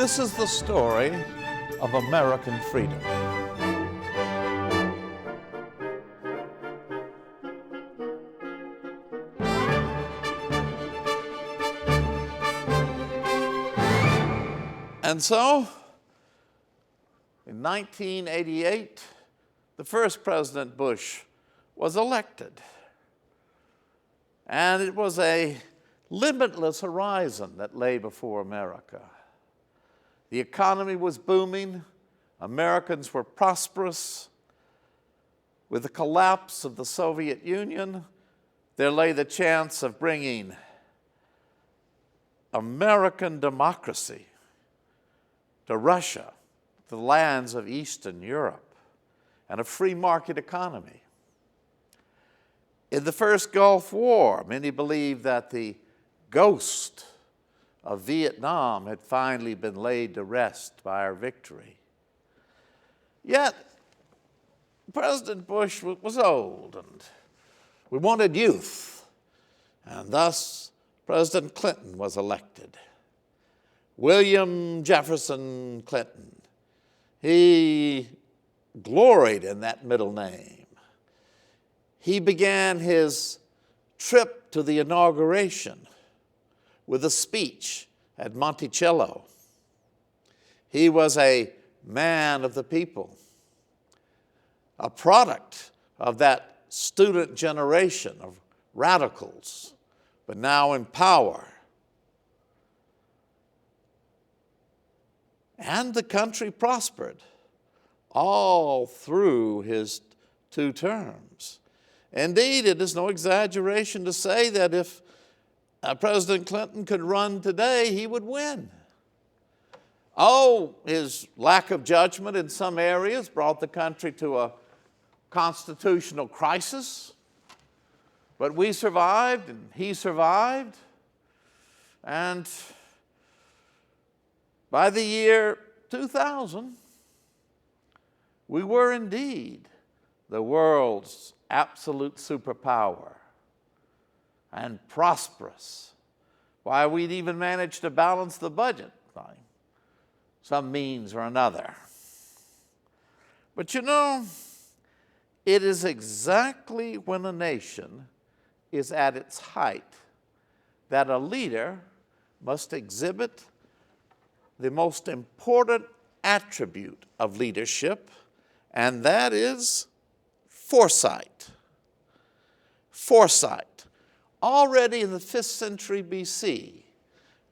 This is the story of American freedom. And so, in 1988, the first President Bush was elected. And it was a limitless horizon that lay before America. The economy was booming. Americans were prosperous. With the collapse of the Soviet Union, there lay the chance of bringing American democracy to Russia, the lands of Eastern Europe, and a free market economy. In the first Gulf War, many believed that the ghost of Vietnam had finally been laid to rest by our victory. Yet, President Bush was old, and we wanted youth, and thus President Clinton was elected. William Jefferson Clinton. He gloried in that middle name. He began his trip to the inauguration with a speech at Monticello. He was a man of the people, a product of that student generation of radicals, but now in power. And the country prospered all through his 2 terms. Indeed, it is no exaggeration to say that if President Clinton could run today, he would win. Oh, his lack of judgment in some areas brought the country to a constitutional crisis. But we survived, and he survived. And by the year 2000, we were indeed the world's absolute superpower and prosperous. Why, we'd even managed to balance the budget by some means or another. But you know, it is exactly when a nation is at its height that a leader must exhibit the most important attribute of leadership, and that is foresight. Foresight. Already in the 5th century BC,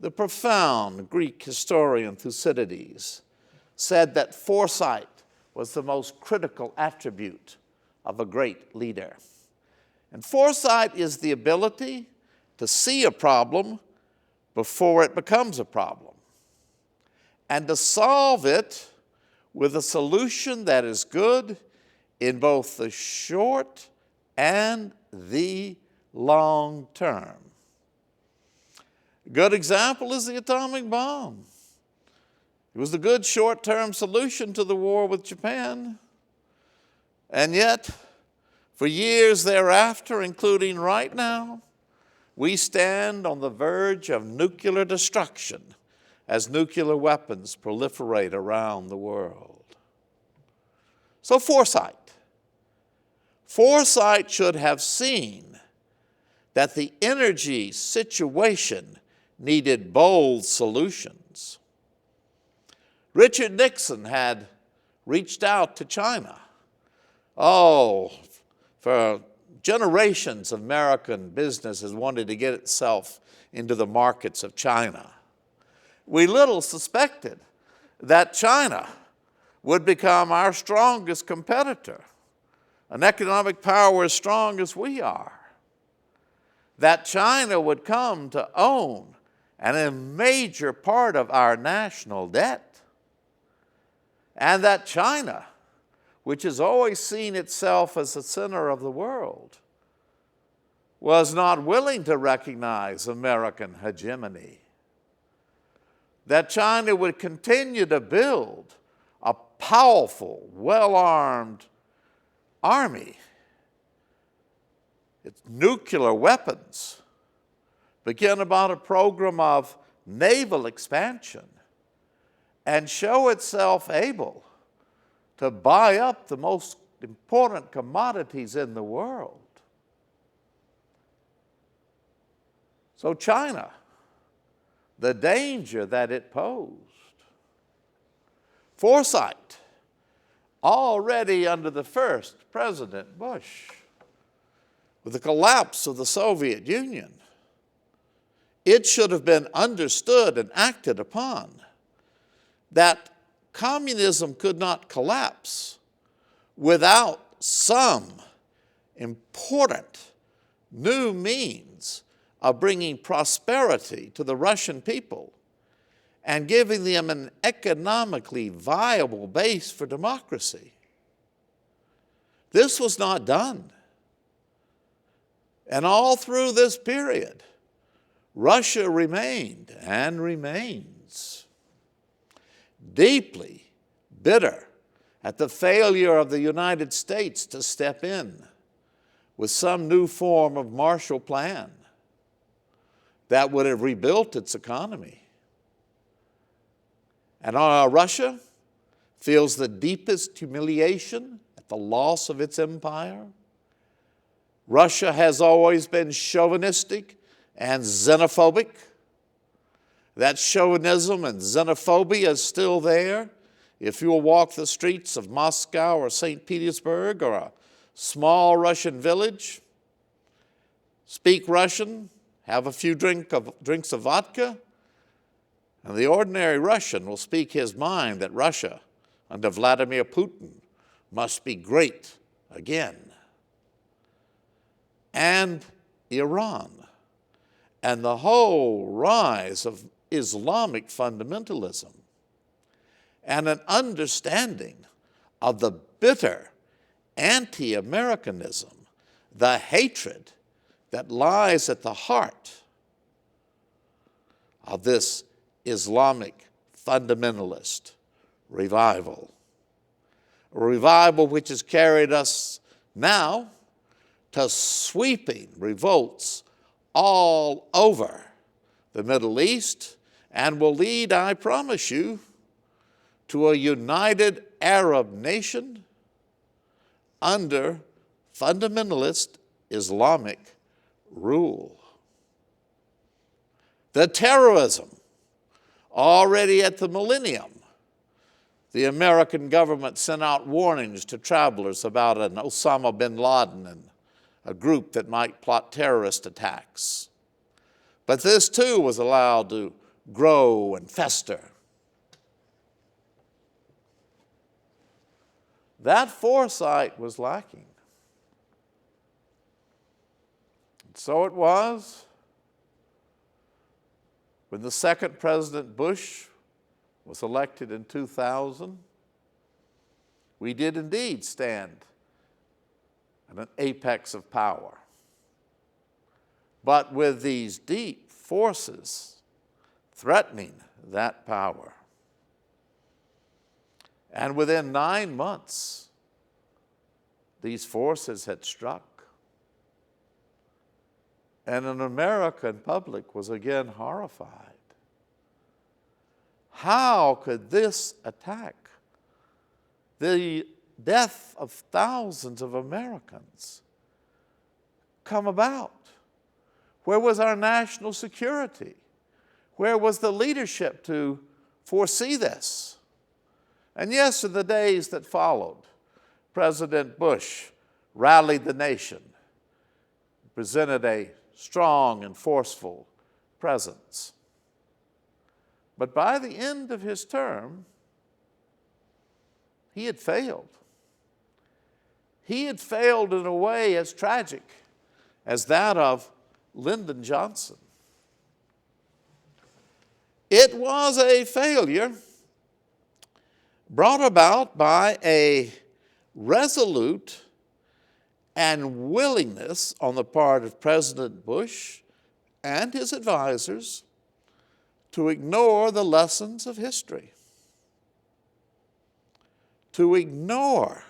the profound Greek historian Thucydides said that foresight was the most critical attribute of a great leader. And foresight is the ability to see a problem before it becomes a problem, and to solve it with a solution that is good in both the short and the long term. A good example is the atomic bomb. It was a good short-term solution to the war with Japan. And yet, for years thereafter, including right now, we stand on the verge of nuclear destruction as nuclear weapons proliferate around the world. So foresight. Foresight should have seen that the energy situation needed bold solutions. Richard Nixon had reached out to China. Oh, for generations, American business has wanted to get itself into the markets of China. We little suspected that China would become our strongest competitor, an economic power as strong as we are. That China would come to own a major part of our national debt. And that China, which has always seen itself as the center of the world, was not willing to recognize American hegemony. That China would continue to build a powerful, well-armed army. Its nuclear weapons, begin about a program of naval expansion, and show itself able to buy up the most important commodities in the world. So China, the danger that it posed. Foresight, already under the first President Bush, with the collapse of the Soviet Union, it should have been understood and acted upon that communism could not collapse without some important new means of bringing prosperity to the Russian people and giving them an economically viable base for democracy. This was not done. And all through this period, Russia remained and remains deeply bitter at the failure of the United States to step in with some new form of Marshall Plan that would have rebuilt its economy. And Russia feels the deepest humiliation at the loss of its empire. Russia has always been chauvinistic and xenophobic. That chauvinism and xenophobia is still there. If you'll walk the streets of Moscow or St. Petersburg or a small Russian village, speak Russian, have a few drinks of vodka, and the ordinary Russian will speak his mind that Russia under Vladimir Putin must be great again. And Iran and the whole rise of Islamic fundamentalism and an understanding of the bitter anti-Americanism, the hatred that lies at the heart of this Islamic fundamentalist revival. A revival which has carried us now to sweeping revolts all over the Middle East and will lead, I promise you, to a united Arab nation under fundamentalist Islamic rule. The terrorism, already at the millennium, the American government sent out warnings to travelers about an Osama bin Laden and a group that might plot terrorist attacks. But this too was allowed to grow and fester. That foresight was lacking. And so it was when the second President Bush was elected in 2000, we did indeed stand at an apex of power. But with these deep forces threatening that power. And within 9 months, these forces had struck. And an American public was again horrified. How could this attack, the death of thousands of Americans, come about? Where was our national security? Where was the leadership to foresee this? And yes, in the days that followed, President Bush rallied the nation, presented a strong and forceful presence. But by the end of his term, he had failed. He had failed in a way as tragic as that of Lyndon Johnson. It was a failure brought about by a resolute and willingness on the part of President Bush and his advisors to ignore the lessons of history, to ignore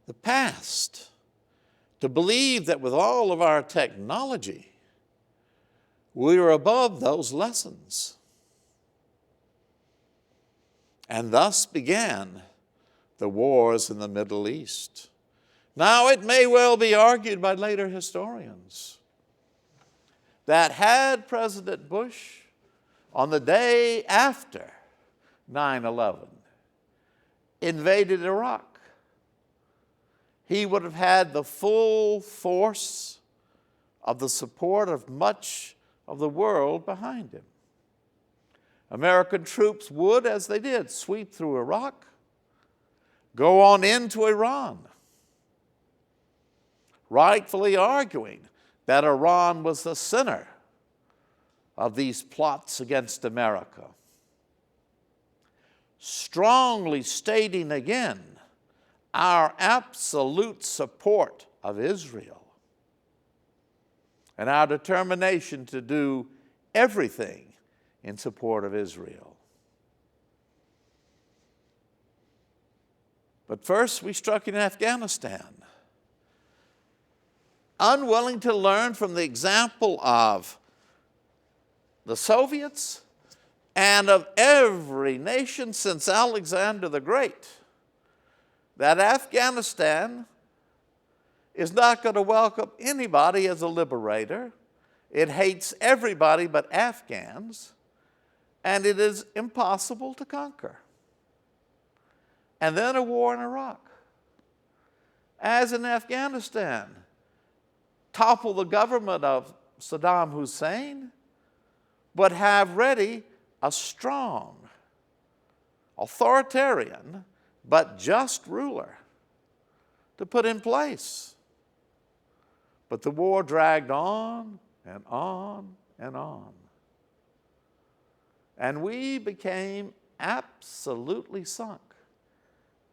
the past, to believe that with all of our technology, we are above those lessons. And thus began the wars in the Middle East. Now, it may well be argued by later historians that had President Bush, on the day after 9/11, invaded Iraq, he would have had the full force of the support of much of the world behind him. American troops would, as they did, sweep through Iraq, go on into Iran, rightfully arguing that Iran was the center of these plots against America, strongly stating again our absolute support of Israel and our determination to do everything in support of Israel. But first, we struck in Afghanistan, unwilling to learn from the example of the Soviets and of every nation since Alexander the Great, that Afghanistan is not going to welcome anybody as a liberator. It hates everybody but Afghans, and it is impossible to conquer. And then a war in Iraq. As in Afghanistan, topple the government of Saddam Hussein, but have ready a strong, authoritarian, but just ruler to put in place. But the war dragged on and on and on. And we became absolutely sunk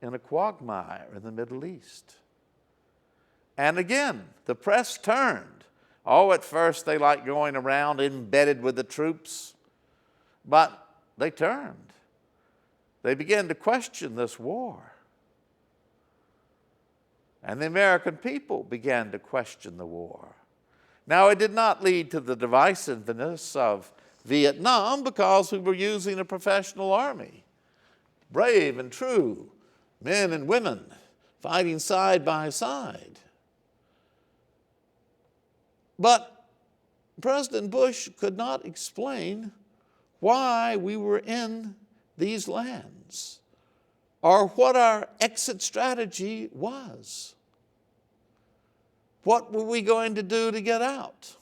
in a quagmire in the Middle East. And again, the press turned. Oh, at first they liked going around embedded with the troops, but they turned. They began to question this war. And the American people began to question the war. Now, it did not lead to the divisiveness of Vietnam because we were using a professional army, brave and true, men and women fighting side by side. But President Bush could not explain why we were in these lands or what our exit strategy was. What were we going to do to get out?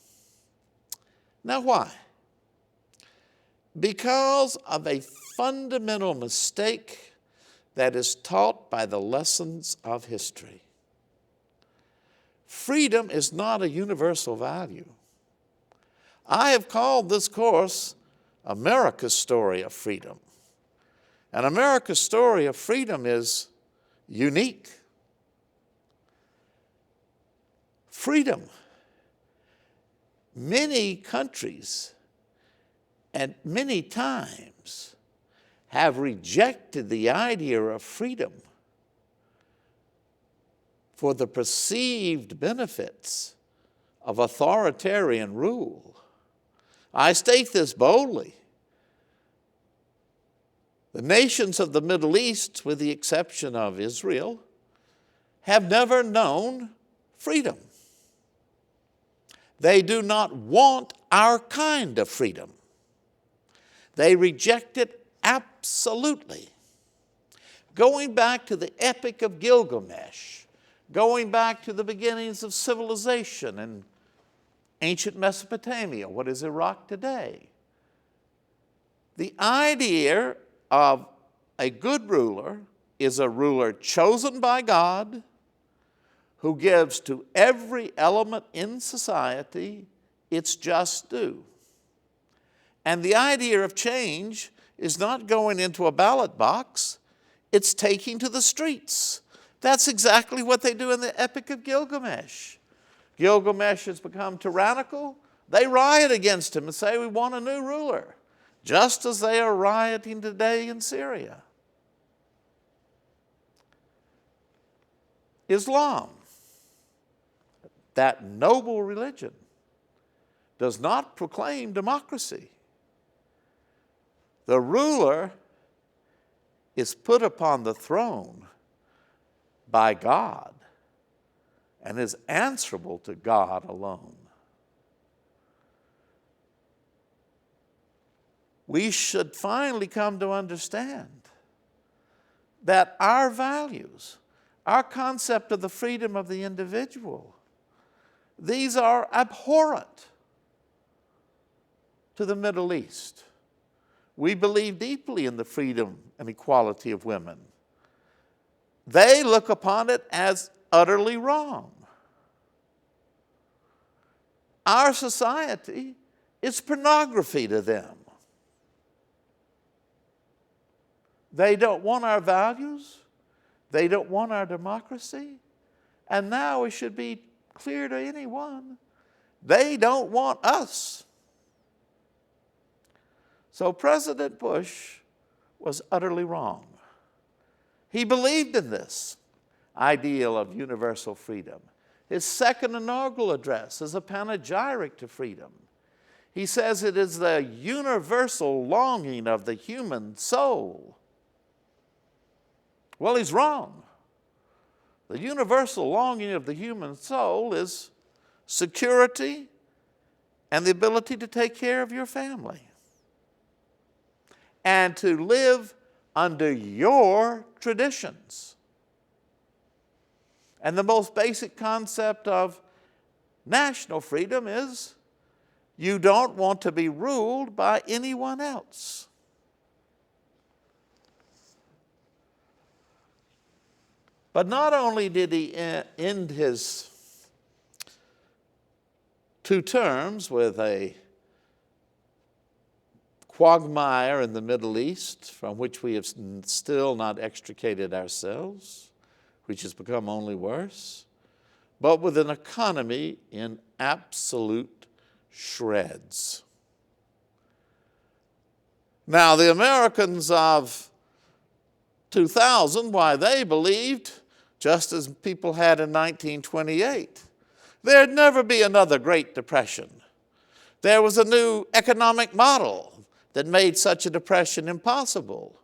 Now, why? Because of a fundamental mistake that is taught by the lessons of history. Freedom is not a universal value. I have called this course America's Story of Freedom. And America's story of freedom is unique. Freedom. Many countries at many times have rejected the idea of freedom for the perceived benefits of authoritarian rule. I state this boldly. The nations of the Middle East, with the exception of Israel, have never known freedom. They do not want our kind of freedom. They reject it absolutely. Going back to the Epic of Gilgamesh, going back to the beginnings of civilization in ancient Mesopotamia, what is Iraq today, the idea of a good ruler is a ruler chosen by God who gives to every element in society its just due. And the idea of change is not going into a ballot box, it's taking to the streets. That's exactly what they do in the Epic of Gilgamesh. Gilgamesh has become tyrannical. They riot against him and say, we want a new ruler, just as they are rioting today in Syria. Islam, that noble religion, does not proclaim democracy. The ruler is put upon the throne by God and is answerable to God alone. We should finally come to understand that our values, our concept of the freedom of the individual, these are abhorrent to the Middle East. We believe deeply in the freedom and equality of women. They look upon it as utterly wrong. Our society is pornography to them. They don't want our values. They don't want our democracy. And now it should be clear to anyone, they don't want us. So President Bush was utterly wrong. He believed in this ideal of universal freedom. His second inaugural address is a panegyric to freedom. He says it is the universal longing of the human soul. Well, he's wrong. The universal longing of the human soul is security and the ability to take care of your family and to live under your traditions. And the most basic concept of national freedom is you don't want to be ruled by anyone else. But not only did he end his 2 terms with a quagmire in the Middle East from which we have still not extricated ourselves, which has become only worse, but with an economy in absolute shreds. Now, the Americans of 2000, why, they believed, just as people had in 1928, there'd never be another Great Depression. There was a new economic model that made such a depression impossible.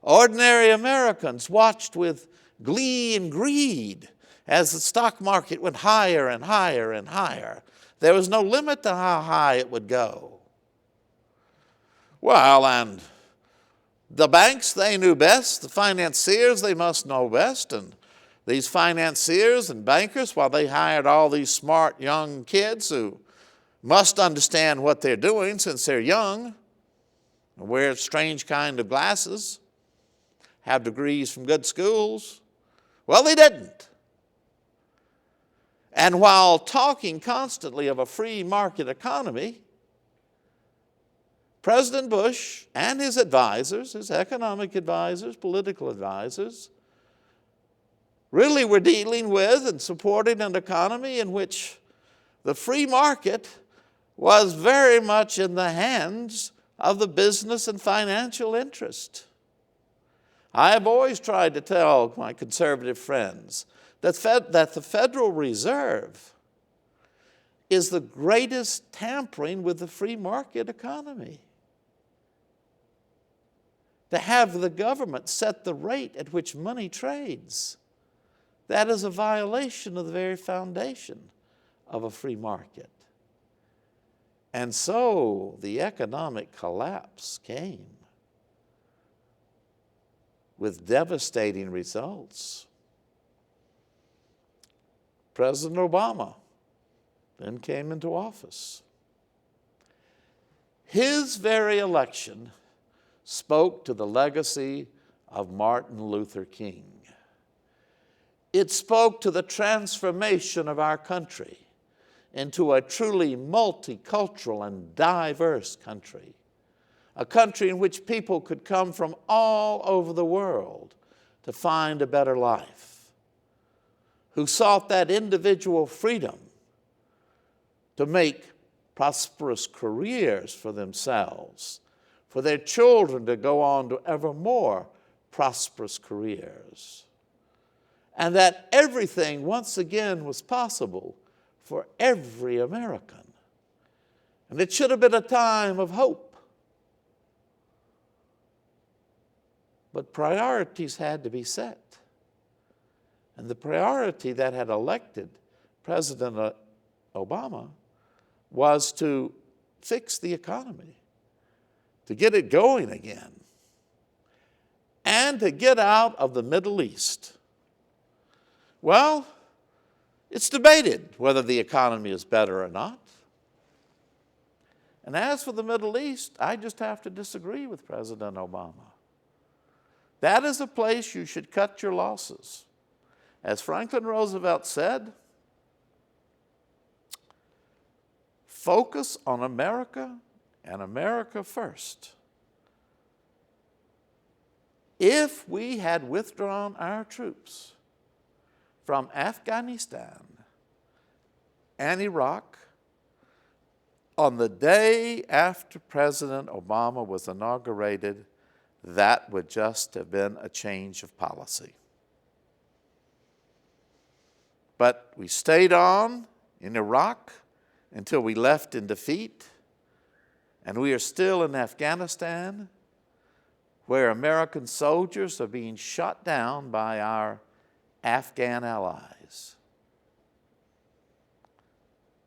Ordinary Americans watched with glee and greed as the stock market went higher and higher and higher. There was no limit to how high it would go. Well, and the banks, they knew best. The financiers, they must know best. And these financiers and bankers, while they hired all these smart young kids who must understand what they're doing since they're young, and wear strange kind of glasses, have degrees from good schools, well, they didn't. And while talking constantly of a free market economy, President Bush and his advisors, his economic advisors, political advisors, really were dealing with and supporting an economy in which the free market was very much in the hands of the business and financial interest. I have always tried to tell my conservative friends that the Federal Reserve is the greatest tampering with the free market economy. To have the government set the rate at which money trades, that is a violation of the very foundation of a free market. And so the economic collapse came with devastating results. President Obama then came into office. His very election spoke to the legacy of Martin Luther King. It spoke to the transformation of our country into a truly multicultural and diverse country, a country in which people could come from all over the world to find a better life, who sought that individual freedom to make prosperous careers for themselves, for their children to go on to ever more prosperous careers, and that everything once again was possible for every American. And it should have been a time of hope. But priorities had to be set. And the priority that had elected President Obama was to fix the economy, to get it going again, and to get out of the Middle East. Well, it's debated whether the economy is better or not. And as for the Middle East, I just have to disagree with President Obama. That is a place you should cut your losses. As Franklin Roosevelt said, focus on America and America first. If we had withdrawn our troops from Afghanistan and Iraq on the day after President Obama was inaugurated, that would just have been a change of policy. But we stayed on in Iraq until we left in defeat, and we are still in Afghanistan, where American soldiers are being shot down by our Afghan allies.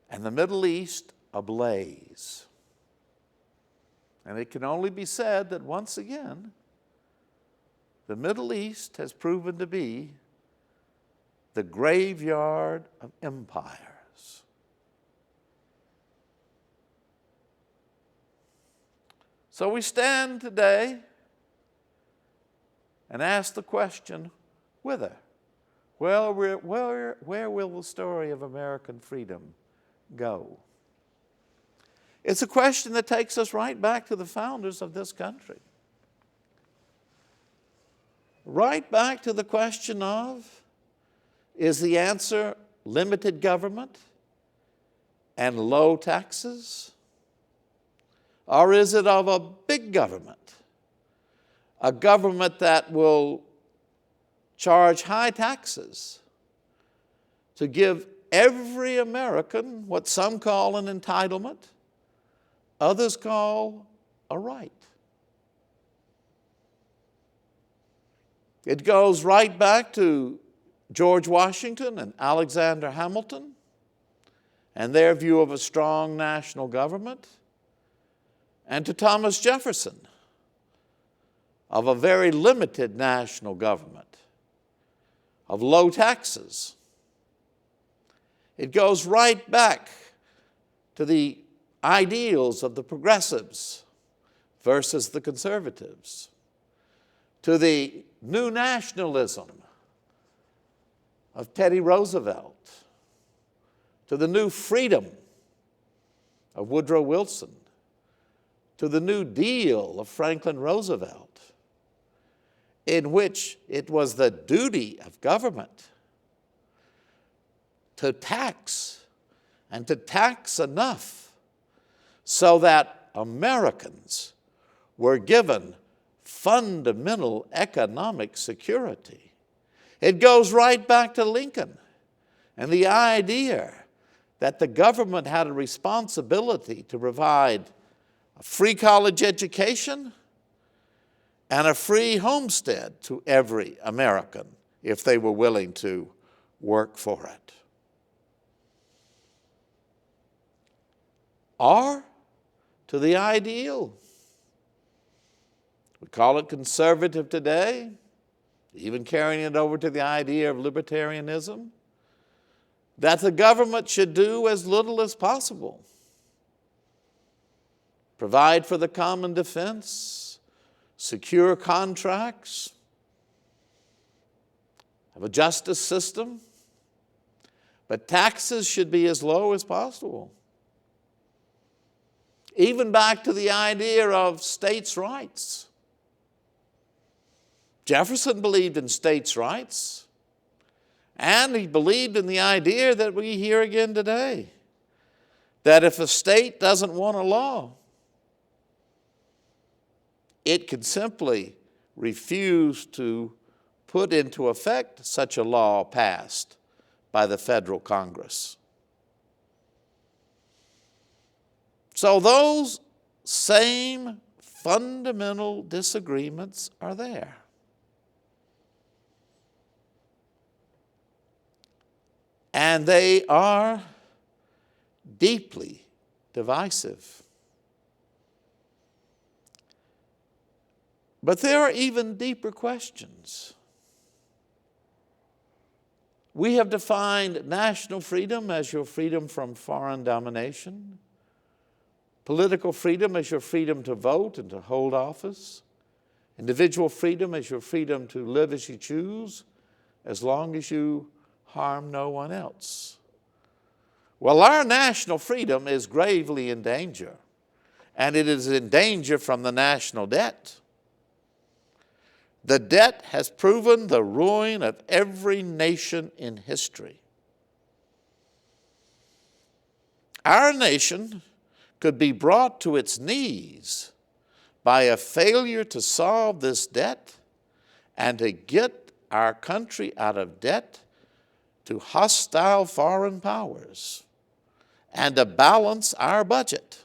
And the Middle East ablaze. And it can only be said that once again, the Middle East has proven to be the graveyard of empires. So we stand today and ask the question, whither? Well, where will the story of American freedom go? It's a question that takes us right back to the founders of this country. Right back to the question of, is the answer limited government and low taxes? Or is it of a big government? A government that will charge high taxes to give every American what some call an entitlement, others call a right. It goes right back to George Washington and Alexander Hamilton and their view of a strong national government, and to Thomas Jefferson of a very limited national government, of low taxes. It goes right back to the ideals of the progressives versus the conservatives, to the new nationalism of Teddy Roosevelt, to the new freedom of Woodrow Wilson, to the New Deal of Franklin Roosevelt, in which it was the duty of government to tax, and to tax enough so that Americans were given fundamental economic security. It goes right back to Lincoln and the idea that the government had a responsibility to provide a free college education and a free homestead to every American if they were willing to work for it. Or to the ideal. We call it conservative today, even carrying it over to the idea of libertarianism, that the government should do as little as possible. Provide for the common defense, secure contracts, have a justice system, but taxes should be as low as possible. Even back to the idea of states' rights. Jefferson believed in states' rights, and he believed in the idea that we hear again today, that if a state doesn't want a law, it can simply refuse to put into effect such a law passed by the federal Congress. So those same fundamental disagreements are there. And they are deeply divisive. But there are even deeper questions. We have defined national freedom as your freedom from foreign domination, political freedom as your freedom to vote and to hold office, individual freedom as your freedom to live as you choose, as long as you harm no one else. Well, our national freedom is gravely in danger, and it is in danger from the national debt. The debt has proven the ruin of every nation in history. Our nation could be brought to its knees by a failure to solve this debt and to get our country out of debt to hostile foreign powers and to balance our budget.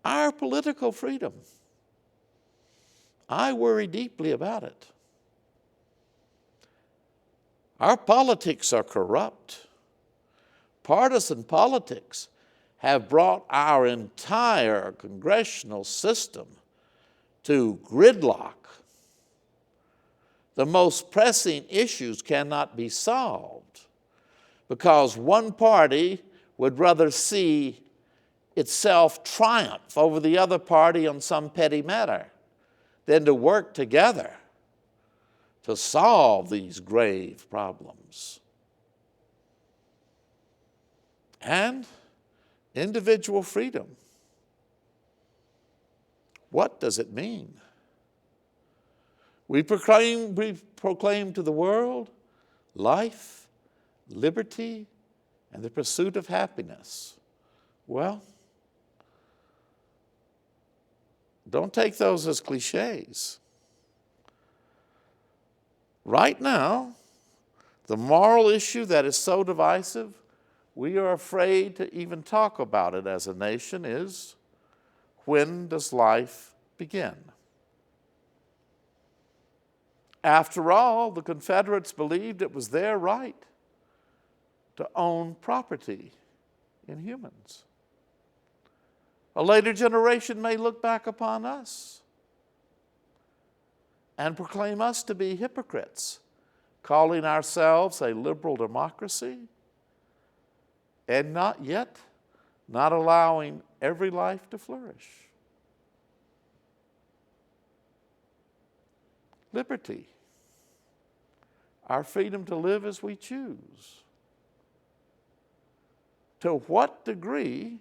Our political freedom, I worry deeply about it. Our politics are corrupt. Partisan politics have brought our entire congressional system to gridlock. The most pressing issues cannot be solved because one party would rather see itself triumph over the other party on some petty matter than to work together to solve these grave problems. And individual freedom. What does it mean? We proclaim to the world life, liberty, and the pursuit of happiness. Well, don't take those as cliches. Right now, the moral issue that is so divisive, we are afraid to even talk about it as a nation is, when does life begin? After all, the Confederates believed it was their right to own property in humans. A later generation may look back upon us and proclaim us to be hypocrites, calling ourselves a liberal democracy and not allowing every life to flourish. Liberty, our freedom to live as we choose. To what degree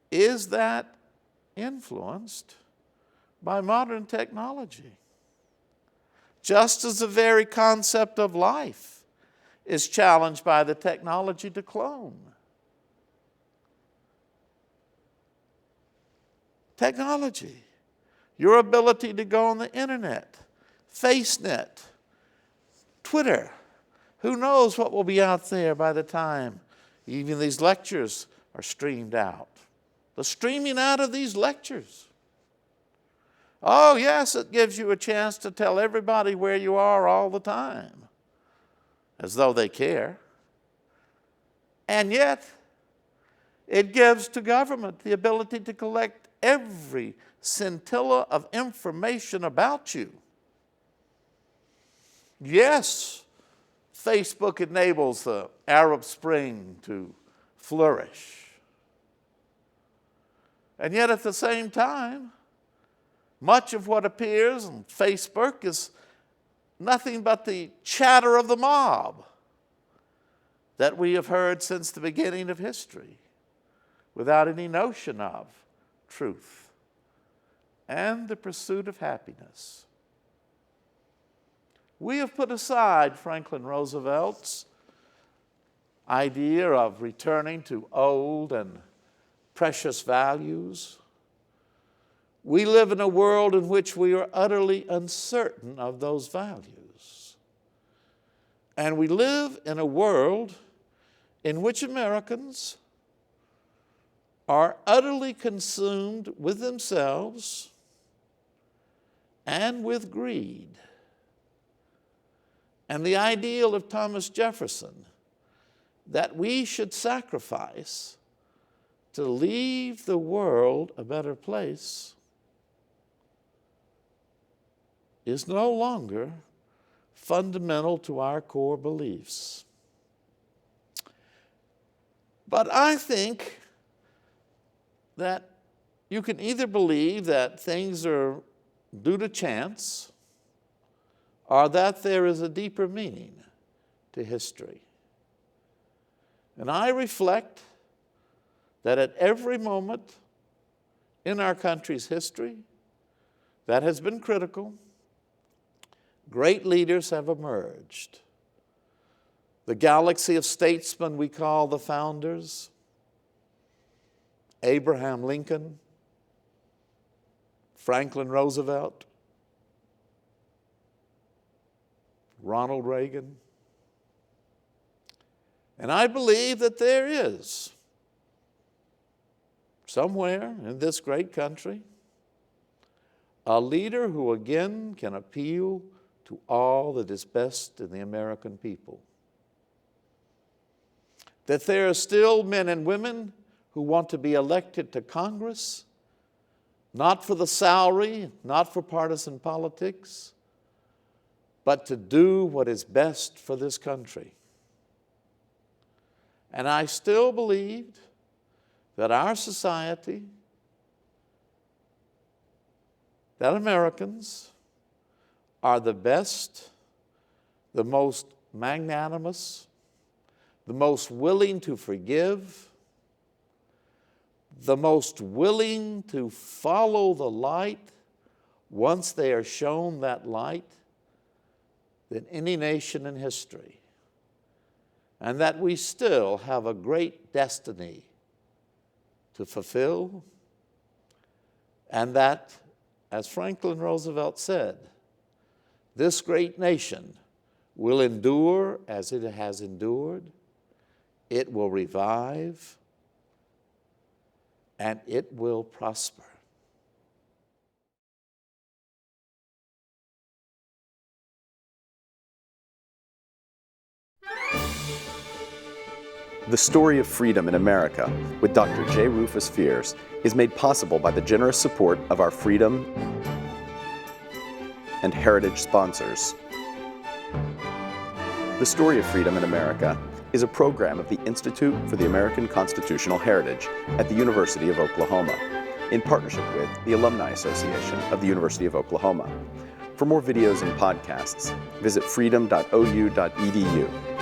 is that influenced by modern technology? Just as the very concept of life is challenged by the technology to clone. Technology, your ability to go on the internet, FaceNet, Twitter. Who knows what will be out there by the time even these lectures are streamed out. The streaming out of these lectures. Oh, yes, it gives you a chance to tell everybody where you are all the time, as though they care. And yet, it gives to government the ability to collect every scintilla of information about you. Yes, Facebook enables the Arab Spring to flourish. And yet at the same time, much of what appears on Facebook is nothing but the chatter of the mob that we have heard since the beginning of history, without any notion of truth and the pursuit of happiness. We have put aside Franklin Roosevelt's idea of returning to old and precious values. We live in a world in which we are utterly uncertain of those values. And we live in a world in which Americans are utterly consumed with themselves and with greed. and the ideal of Thomas Jefferson that we should sacrifice to leave the world a better place is no longer fundamental to our core beliefs. But I think that you can either believe that things are due to chance or that there is a deeper meaning to history. And I reflect that at every moment in our country's history that has been critical, great leaders have emerged. The galaxy of statesmen we call the founders, Abraham Lincoln, Franklin Roosevelt, Ronald Reagan. And I believe that there is somewhere in this great country a leader who again can appeal to all that is best in the American people. That there are still men and women who want to be elected to Congress, not for the salary, not for partisan politics, but to do what is best for this country. And I still believed that our society, that Americans are the best, the most magnanimous, the most willing to forgive, the most willing to follow the light once they are shown that light than any nation in history. And that we still have a great destiny to fulfill, and that, as Franklin Roosevelt said, this great nation will endure as it has endured, it will revive, and it will prosper. The Story of Freedom in America with Dr. J. Rufus Fears is made possible by the generous support of our Freedom and Heritage sponsors. The Story of Freedom in America is a program of the Institute for the American Constitutional Heritage at the University of Oklahoma, in partnership with the Alumni Association of the University of Oklahoma. For more videos and podcasts, visit freedom.ou.edu.